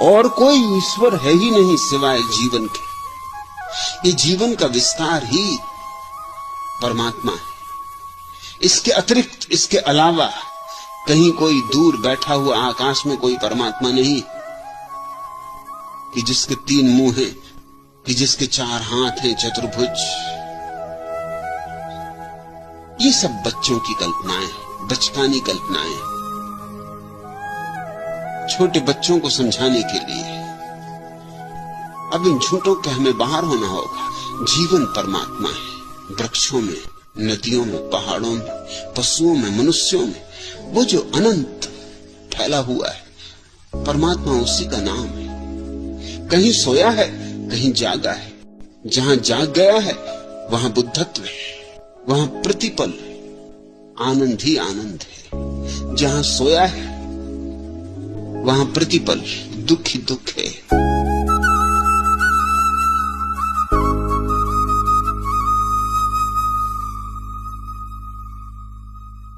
और कोई ईश्वर है ही नहीं सिवाय जीवन के। ये जीवन का विस्तार ही परमात्मा है। इसके अतिरिक्त, इसके अलावा कहीं कोई दूर बैठा हुआ आकाश में कोई परमात्मा नहीं कि जिसके 3 मुंह हैं, कि जिसके 4 हाथ हैं, चतुर्भुज। ये सब बच्चों की कल्पनाएं, बचकानी कल्पनाएं, छोटे बच्चों को समझाने के लिए। अब इन झूठों के हमें बाहर होना होगा। जीवन परमात्मा है, वृक्षों में, नदियों में, पहाड़ों में, पशुओं में, मनुष्यों में। वो जो अनंत फैला हुआ है परमात्मा, उसी का नाम है। कहीं सोया है, कहीं जागा है। जहां जाग गया है वहां बुद्धत्व है, वहां प्रतिपल आनंद ही आनंद है। जहां सोया है वहां प्रतिपल दुख ही दुख है।